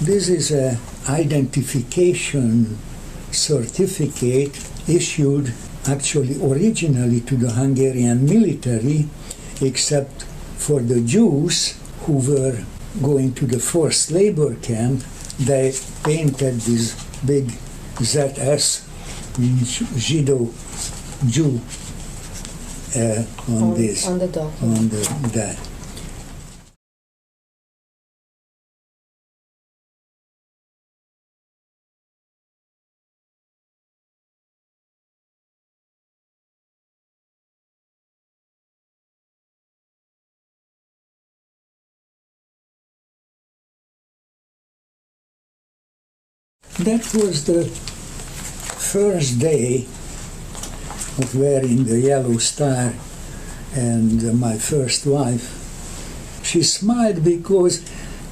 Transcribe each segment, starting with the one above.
This is an identification certificate issued actually originally to the Hungarian military, except for the Jews who were going to the forced labor camp. They painted this big ZS, means Jew, on the document. That. That was the first day of wearing the yellow star, and my first wife, she smiled because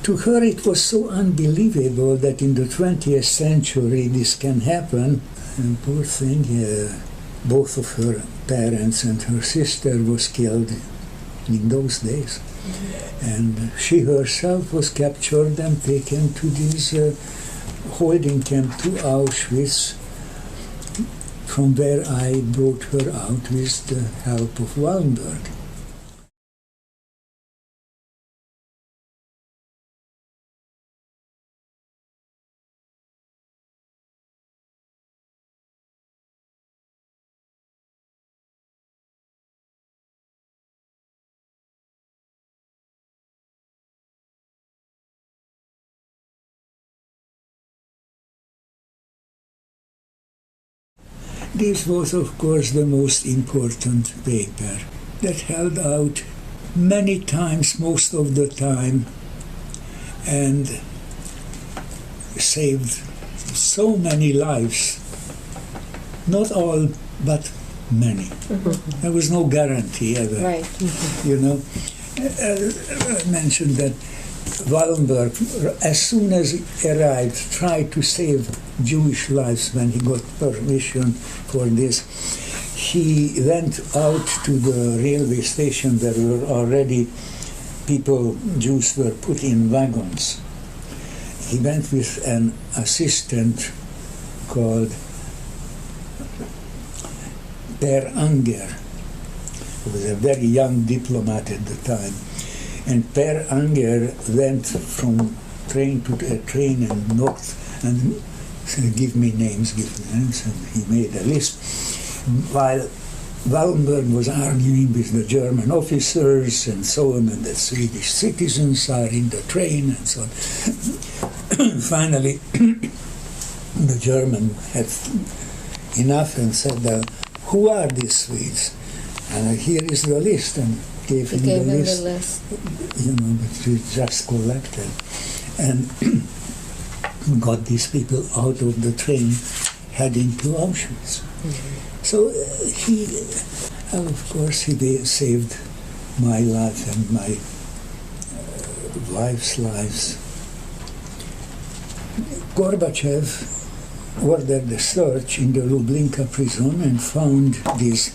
to her it was so unbelievable that in the 20th century this can happen. And poor thing, both of her parents and her sister was killed in those days. And she herself was captured and taken to this holding camp to Auschwitz, from where I brought her out with the help of Wallenberg. This was, of course, the most important paper that held out many times, most of the time, and saved so many lives. Not all, but many. Mm-hmm. There was no guarantee ever. Right. Mm-hmm. You know, I mentioned that Wallenberg, as soon as he arrived, tried to save Jewish lives when he got permission for this. He went out to the railway station where were already people, Jews were put in wagons. He went with an assistant called Per Anger, who was a very young diplomat at the time. And Per Anger went from train to train and knocked and said, give me names, and he made a list. While Wallenberg was arguing with the German officers and so on, and the Swedish citizens are in the train and so on. Finally, the German had enough and said, who are these Swedes? And here is the list, and gave him the list. You know, but we just collected. And got these people out of the train heading to Auschwitz. Mm-hmm. So he, of course, he saved my life and my wife's lives. Gorbachev ordered a search in the Lublinka prison and found this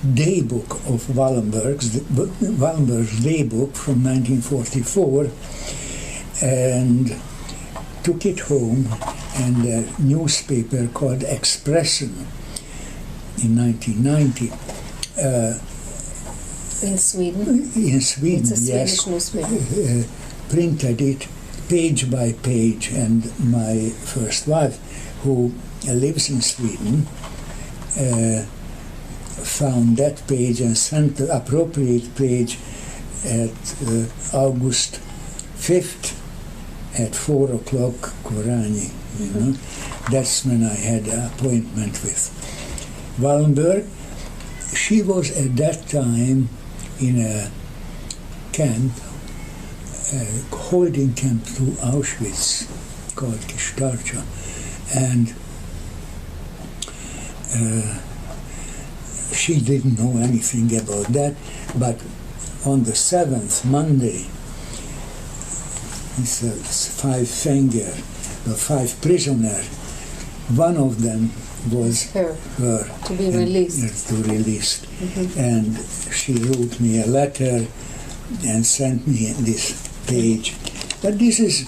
daybook of Wallenberg's daybook from 1944, and took it home, and a newspaper called Expressen in 1990. In Sweden? In Sweden, it's a Swedish newspaper. Printed it page by page, and my first wife, who lives in Sweden, found that page and sent the appropriate page at August 5th at 4 o'clock, Koranyi, you know. That's when I had an appointment with Wallenberg. She was at that time in a camp, a holding camp to Auschwitz called Kistarcha, and she didn't know anything about that, but on the 7th, Monday, it's five prisoners. One of them was her to be released. And she wrote me a letter and sent me this page. But this is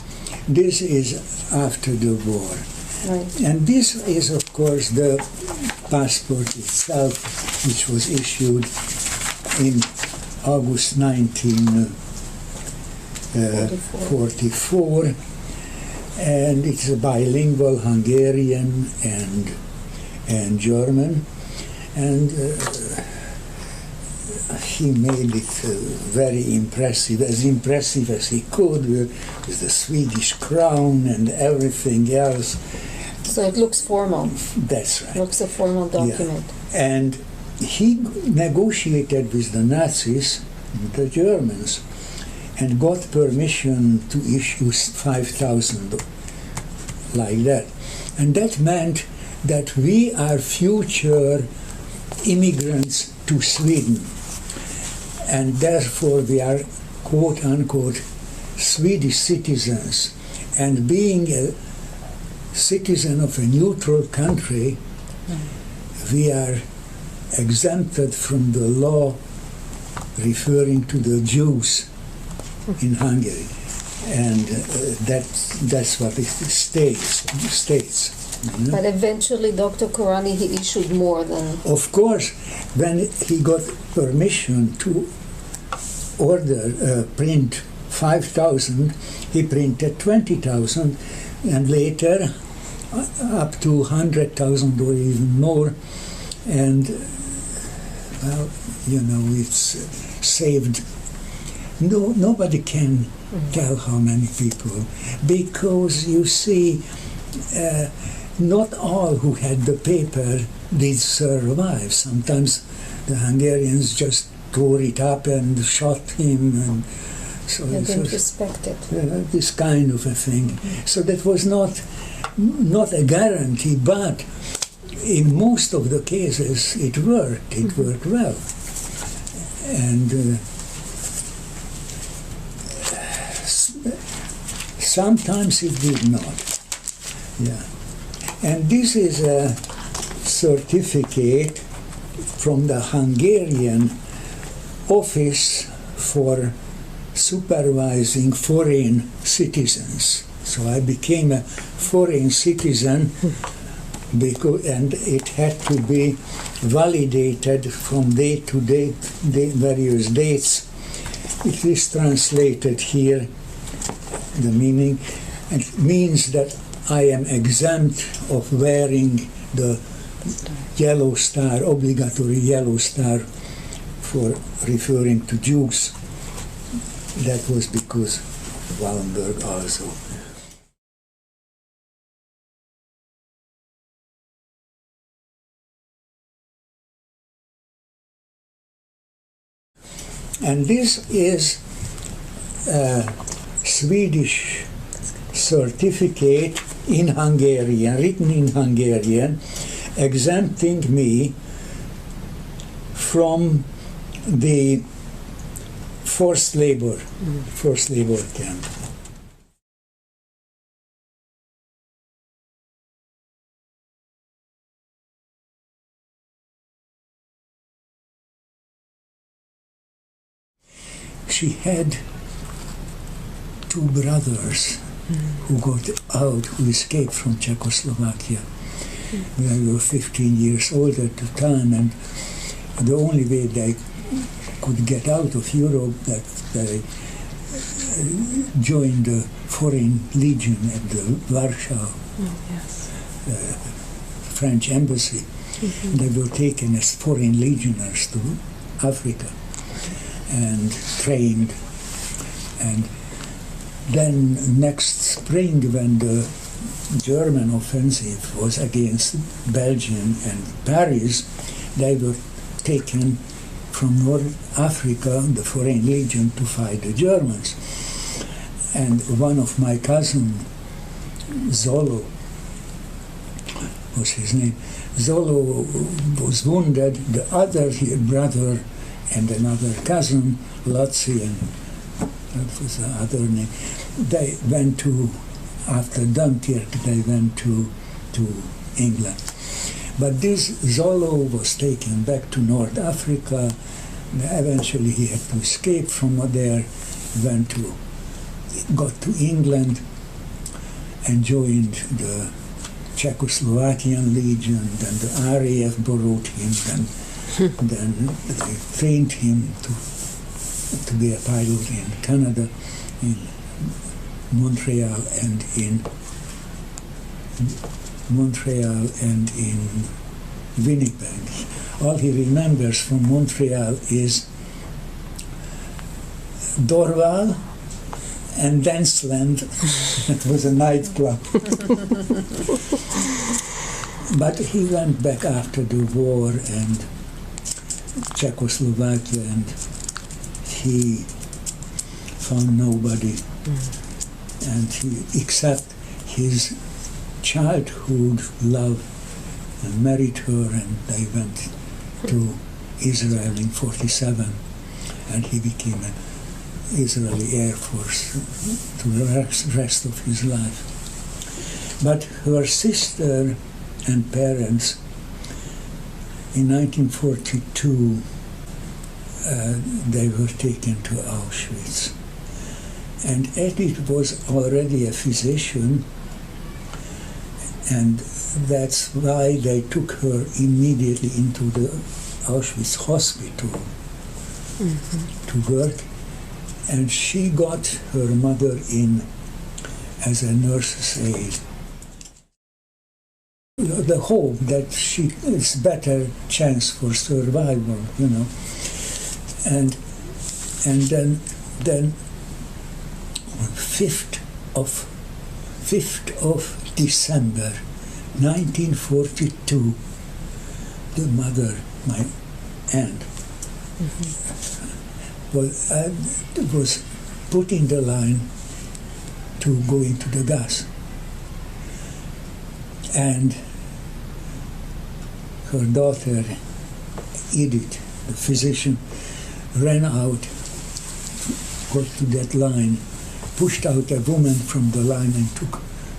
after the war. Right. And this is, of course, the passport itself, which was issued in August 1944, and it's a bilingual Hungarian and German, and he made it very impressive as he could, with the Swedish crown and everything else. So it looks formal. That's right. It looks a formal document. Yeah. And he negotiated with the Nazis, the Germans, and got permission to issue 5,000 like that. And that meant that we are future immigrants to Sweden, and therefore we are quote-unquote Swedish citizens. And being a citizen of a neutral country, we are exempted from the law referring to the Jews in Hungary, and that's what it states. You know? But eventually, Dr. Koranyi, he issued more than... Of course, when he got permission to print 5,000, he printed 20,000, and later up to 100,000 or even more, and well, you know, it's saved. Nobody can tell how many people, because you see, not all who had the paper did survive. Sometimes the Hungarians just tore it up and shot him, and so they didn't respect it. This kind of a thing. So that was not a guarantee, but in most of the cases it worked. It worked well, and sometimes it did not. Yeah. And this is a certificate from the Hungarian Office for Supervising Foreign Citizens. So I became a foreign citizen, and it had to be validated from date to date, various dates. It is translated here, the meaning. It means that I am exempt of wearing the yellow star, obligatory yellow star, for referring to Jews. That was because of Wallenberg also. And this is a Swedish certificate in Hungarian, written in Hungarian, exempting me from the forced labor camp. She had two brothers who got out, who escaped from Czechoslovakia. They were 15 years old at the time, and the only way they could get out of Europe, that they joined the Foreign Legion at the Warsaw French embassy. They were taken as foreign legionnaires to Africa and trained. And then next spring, when the German offensive was against Belgium and Paris, they were taken from North Africa, the Foreign Legion, to fight the Germans. And one of my cousins, Zolo was his name, Zolo was wounded. The other brother and another cousin, Lotzi, and that was the other name, they went to, after Dunkirk, they went to England. But this Zolo was taken back to North Africa. Eventually he had to escape from there, got to England and joined the Czechoslovakian Legion. Then the RAF borrowed him, then they trained him to be a pilot in Canada, in Montreal and in Winnipeg. All he remembers from Montreal is Dorval and Danceland. It was a nightclub. But he went back after the war and Czechoslovakia, and he found nobody. And he, except his childhood love, and married her, and they went to Israel in 1947, and he became an Israeli Air Force to the rest of his life. But her sister and parents, in 1942, they were taken to Auschwitz. And Edith was already a physician, and that's why they took her immediately into the Auschwitz hospital to work. And she got her mother in as a nurse's aide. The hope that she is better chance for survival, you know. And then on 5th of December 1942, the mother, my aunt, was put in the line to go into the gas. And her daughter, Edith, the physician, ran out, got to that line, pushed out a woman from the line and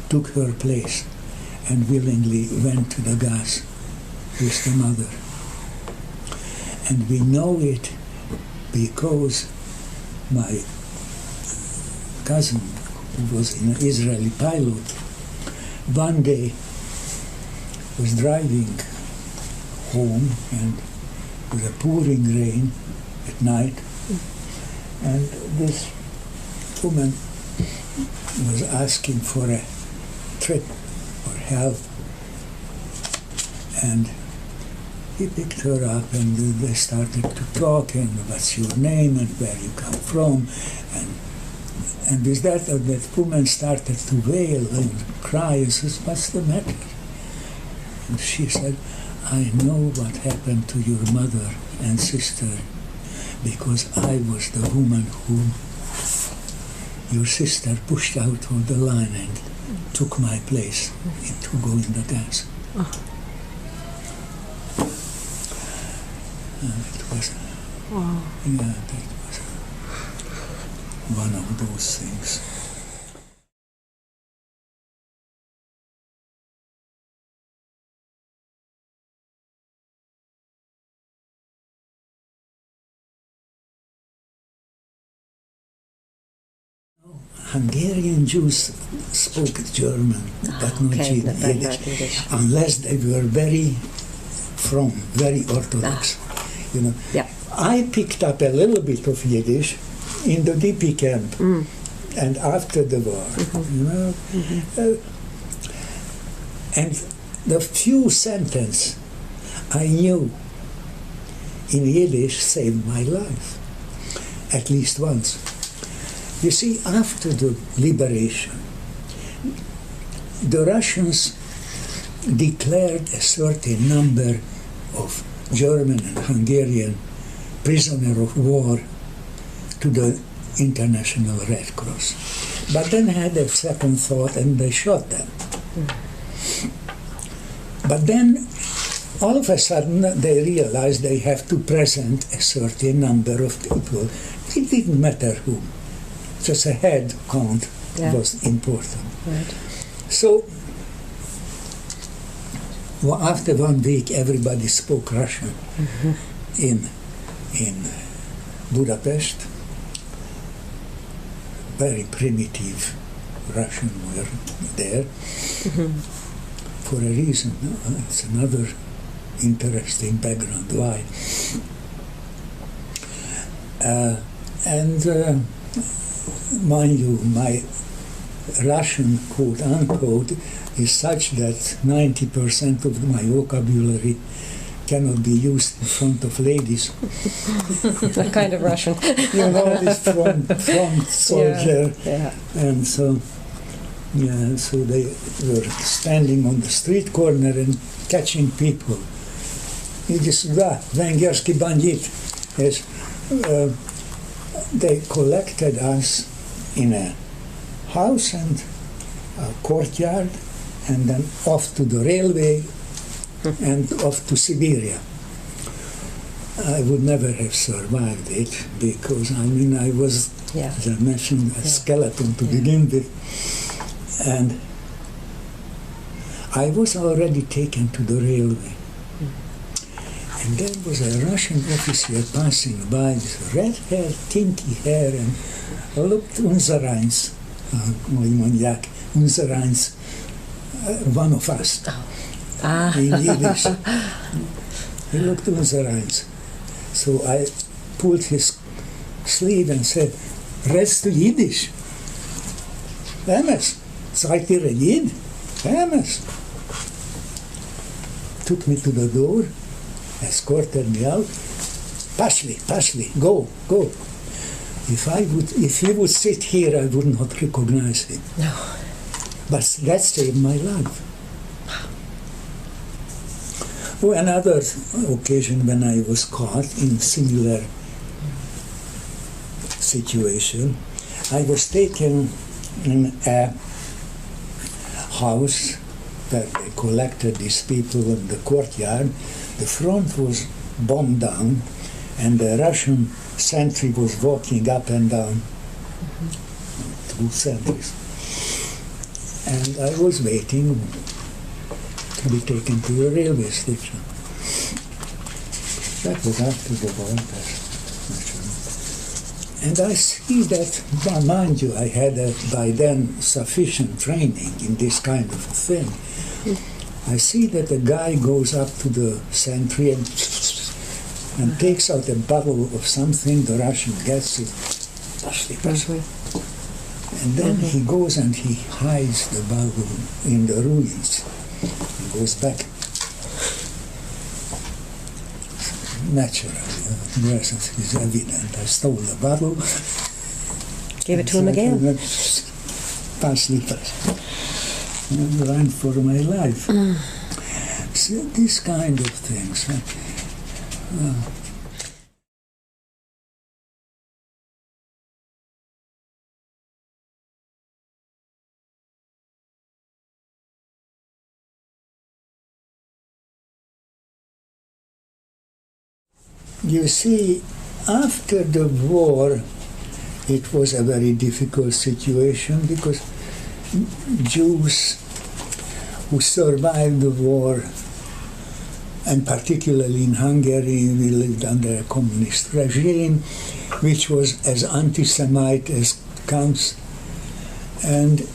took her place, and willingly went to the gas with the mother. And we know it because my cousin, who was an Israeli pilot, one day was driving home, and it was a pouring rain at night, and this woman was asking for a trip or help, and he picked her up, and they started to talk, and what's your name and where you come from, and with that woman started to wail and cry and says, "What's the matter?" And she said, "I know what happened to your mother and sister, because I was the woman whom your sister pushed out of the line and took my place to go in the gas." It was, yeah, that was one of those things. Hungarian Jews spoke German, but not Yiddish, unless they were very Orthodox. You know, I picked up a little bit of Yiddish in the DP camp and after the war. You know, and the few sentences I knew in Yiddish saved my life, at least once. You see, after the liberation, the Russians declared a certain number of German and Hungarian prisoners of war to the International Red Cross. But then had a second thought and they shot them. But then, all of a sudden, they realized they have to present a certain number of people. It didn't matter who. Just a head count was important. Right. So, after 1 week, everybody spoke Russian in Budapest. Very primitive Russian were there for a reason. It's another interesting background why. Mind you, my Russian, quote unquote, is such that 90% of my vocabulary cannot be used in front of ladies. What kind of Russian? You know, this front soldier. And so they were standing on the street corner and catching people. Иди сюда, венгерский бандит. Yes. They collected us in a house and a courtyard, and then off to the railway and off to Siberia. I would never have survived it because, I was, as I mentioned, a skeleton to begin with. And I was already taken to the railway. And there was a Russian officer passing by with red hair, kinky hair, and looked unsereins, unsereins, one of us, in Yiddish. He looked unsereins. So I pulled his sleeve and said, "Redst du Yiddish?" "Emes, seid ihr ein Yid?" "Emes." Took me to the door, escorted me out. Pashli, go. If he would sit here, I would not recognize him. No. But that saved my life. Another occasion when I was caught in similar situation, I was taken in a house where they collected these people in the courtyard. The front was bombed down, and the Russian sentry was walking up and down, 2 sentries. And I was waiting to be taken to the railway station. That was after the war, and I see that, mind you, I had by then sufficient training in this kind of thing. I see that the guy goes up to the sentry and takes out a bottle of something. The Russian gets it, and then he goes and he hides the bottle in the ruins. He goes back. Naturally, nuisance is evident. I stole the bottle. Gave it to him again. Pass. And ran for my life. So these kind of things. You see, after the war, it was a very difficult situation because Jews who survived the war, and particularly in Hungary, we lived under a communist regime, which was as anti-Semite as counts. And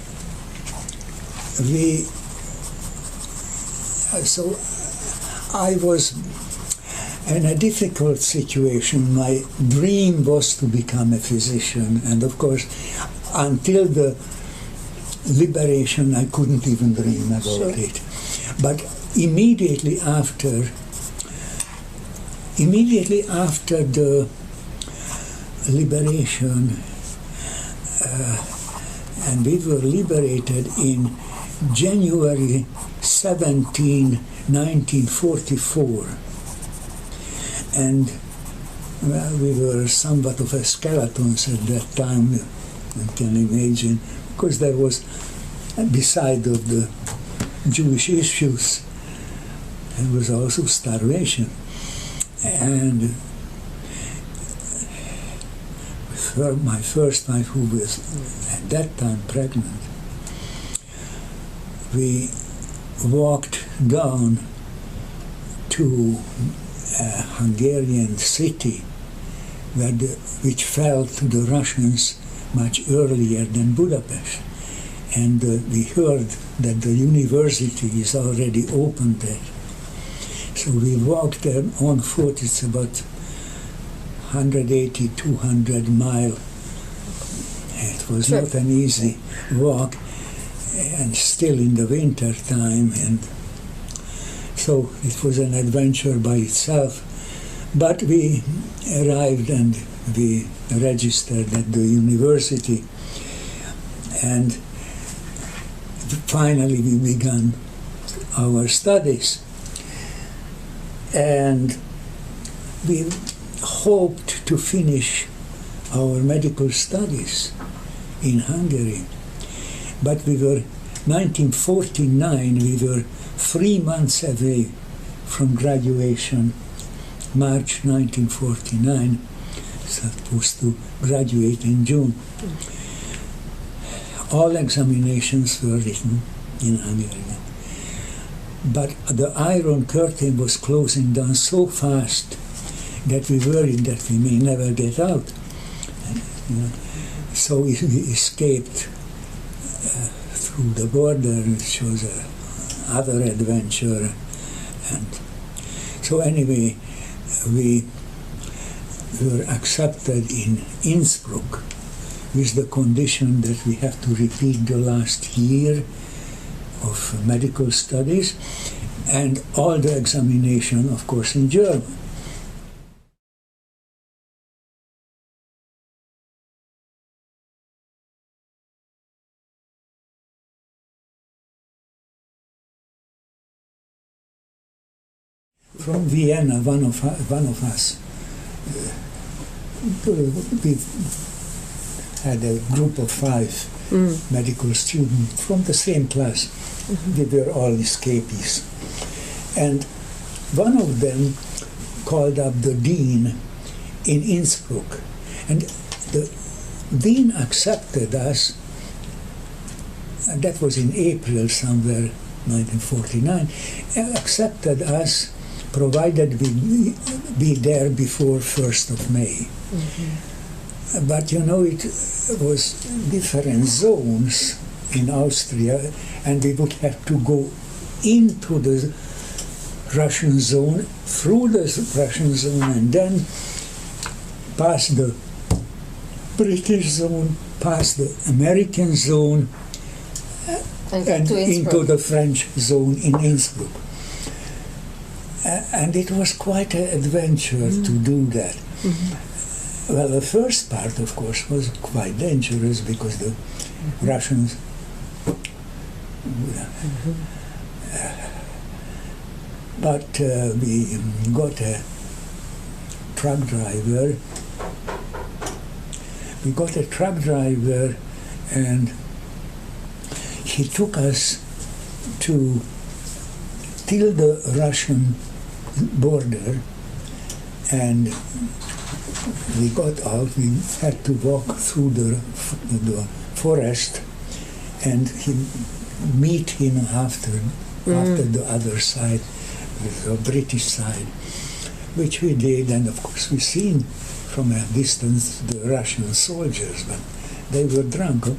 so I was in a difficult situation. My dream was to become a physician, and of course, until the liberation, I couldn't even dream about it. But immediately after the liberation, and we were liberated in January 17, 1944. And well, we were somewhat of a skeletons at that time, you can imagine, because there was, beside of the Jewish issues, there was also starvation. And my first wife, who was at that time pregnant, we walked down to a Hungarian city which fell to the Russians much earlier than Budapest. And we heard that the university is already open there. So we walked there on foot. It's about 180, 200 miles. It was not an easy walk, and still in the winter time, and so it was an adventure by itself. But we arrived and we registered at the university, and finally we began our studies. And we hoped to finish our medical studies in Hungary. But we were, 1949, we were 3 months away from graduation. March 1949, supposed to graduate in June. All examinations were written in Hungary. But the Iron Curtain was closing down so fast that we worried that we may never get out. So we escaped through the border, which was another adventure. And so anyway, we were accepted in Innsbruck with the condition that we have to repeat the last year of medical studies, and all the examination, of course, in German. From Vienna, one of us, we had a group of 5 medical students from the same class. We were all escapees. And one of them called up the dean in Innsbruck. And the dean accepted us, and that was in April somewhere, 1949, accepted us provided we be there before 1st of May. But you know, it was different zones in Austria, and we would have to go into the Russian zone, through the Russian zone, and then past the British zone, past the American zone, and into the French zone in Innsbruck. And it was quite an adventure to do that. Well, the first part, of course, was quite dangerous because the Russians... But we got a truck driver. And he took us till the Russian border, and we got out. We had to walk through the forest, and meet him after the other side, the British side, which we did. And of course we seen from a distance the Russian soldiers, but they were drunk. So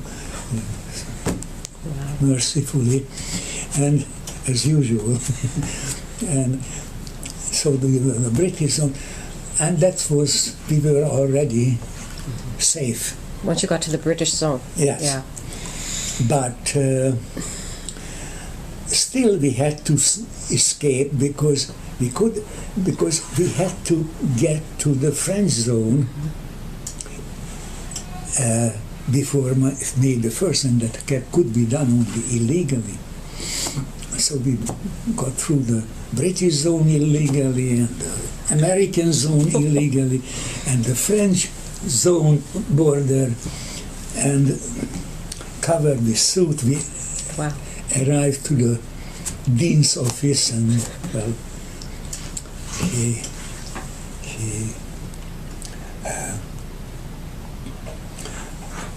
mercifully, and as usual. And so the British zone, and that was, we were already safe. Once you got to the British zone. Yes. Yeah. But still we had to escape because we had to get to the French zone before May the 1st, and that could be done only illegally. So we got through the British zone illegally, and the American zone illegally, and the French zone border, and covered with soot. We arrived to the dean's office, and well, he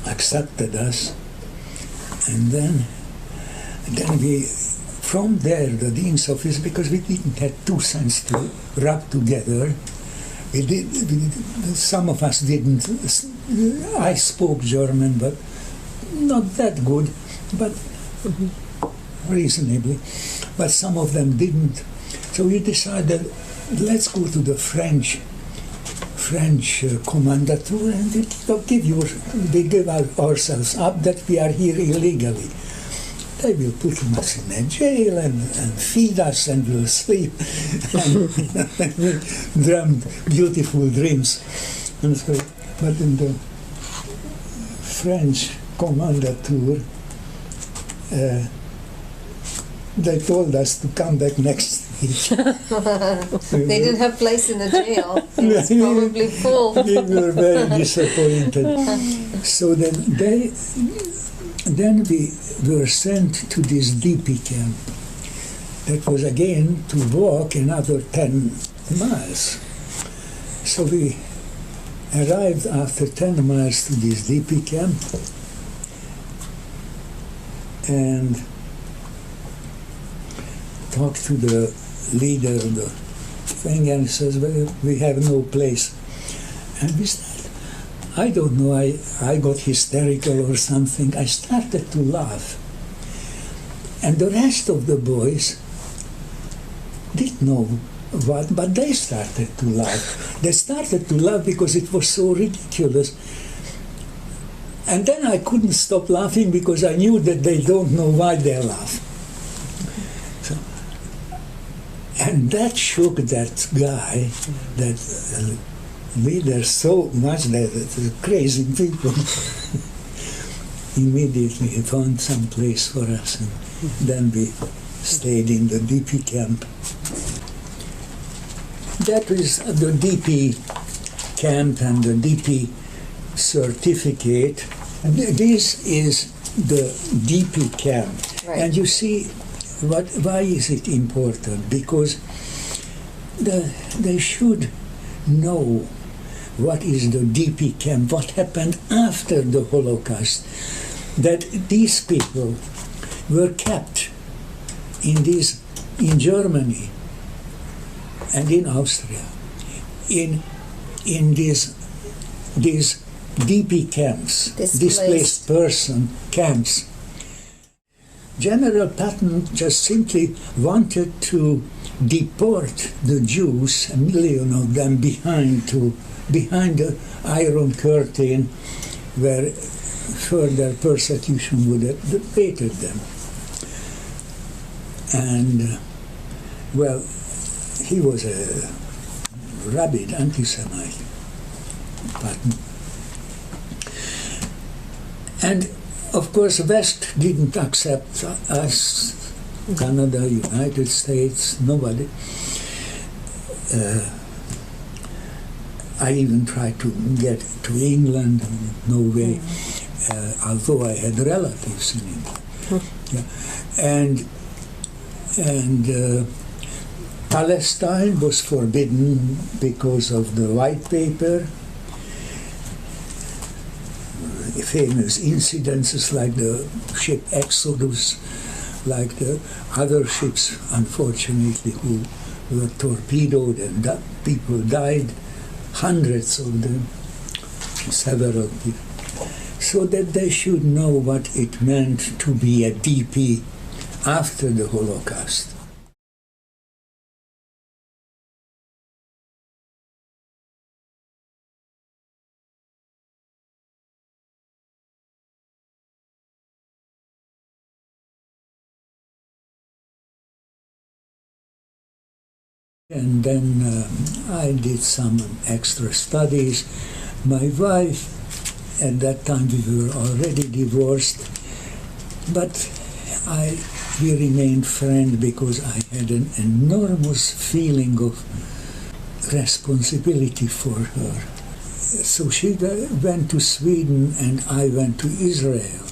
accepted us, and then we, from there, the dean's office, because we didn't have 2 cents to rub together. Some of us didn't. I spoke German, but not that good, but reasonably. But some of them didn't. So we decided, let's go to the French commandature, and we give ourselves up that we are here illegally. They will put us in a jail and feed us, and we'll sleep. And we dreamed beautiful dreams. And so, but in the French commandature, they told us to come back next week. They didn't have place in the jail. It was probably full. We were very disappointed. So then we were sent to this DP camp. That was again to walk another 10 miles. So we arrived after 10 miles to this DP camp, and talked to the leader of the thing, and he says, well, we have no place. And we started, I don't know, I got hysterical or something. I started to laugh. And the rest of the boys didn't know what, but they started to laugh. They started to laugh because it was so ridiculous. And then I couldn't stop laughing because I knew that they don't know why they laugh. So, and that shook that guy, that leader, so much that the crazy people immediately found some place for us, and then we stayed in the DP camp. That is the DP camp and the DP certificate. This is the DP camp. Right. And you see, why is it important? Because they should know what is the DP camp, what happened after the Holocaust, that these people were kept in Germany and in Austria, in these DP camps, displaced person camps. General Patton just simply wanted to deport the Jews, 1 million of them, behind the Iron Curtain, where further persecution would have awaited them. And, well, he was a rabid anti-Semite, Patton. And, of course, West didn't accept us, Canada, United States, nobody. I even tried to get to England, no way, although I had relatives in England. Yeah. And Palestine was forbidden because of the white paper. Famous incidences like the ship Exodus, like the other ships, unfortunately, who were torpedoed and people died, hundreds of them, several people. so that they should know what it meant to be a DP after the Holocaust. And then I did some extra studies. My wife, at that time we were already divorced, but we remained friends because I had an enormous feeling of responsibility for her. So she went to Sweden and I went to Israel.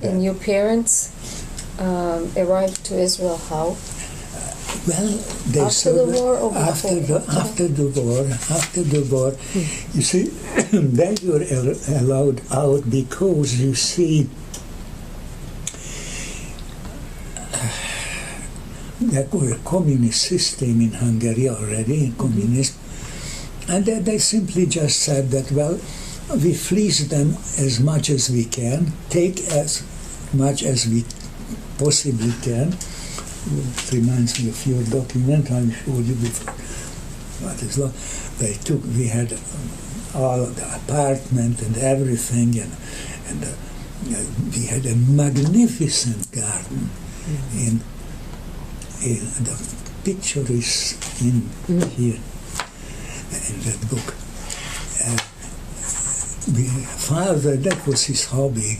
And your parents arrived to Israel how? Well, they after the war or after the war, you see, they were allowed out because, you see, there was a communist system in Hungary already, communist, and they simply just said that, well, we fleece them as much as we can, take as much as we possibly can. It reminds me of your document I showed you before. What is law? We had all the apartment and everything, and we had a magnificent garden. In the picture is in here in that book. Father, that was his hobby.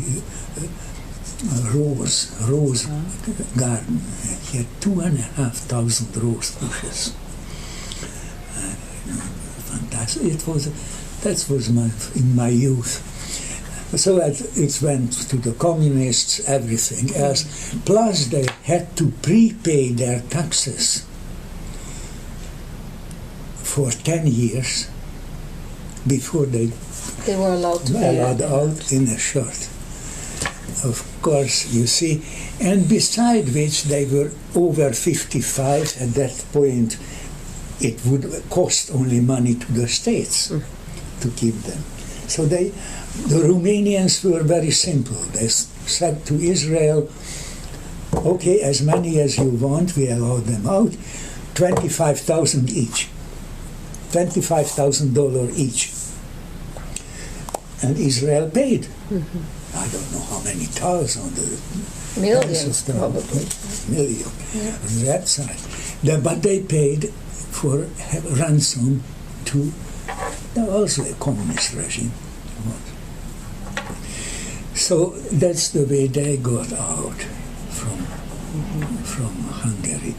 Rose garden. He had 2,500 rose bushes. Fantastic. That was in my youth. So it went to the communists, everything else. Plus they had to prepay their taxes for 10 years before they were allowed to be out in a short. Of course, you see, and beside which they were over 55 at that point. It would cost only money to the states to keep them. So the Romanians were very simple. They said to Israel, okay, as many as you want, we allow them out, 25,000 each, $25,000 each. And Israel paid. I don't know how many thousand. Millions, probably. Million on that side. But they paid for ransom to also a communist regime. So that's the way they got out from Hungary.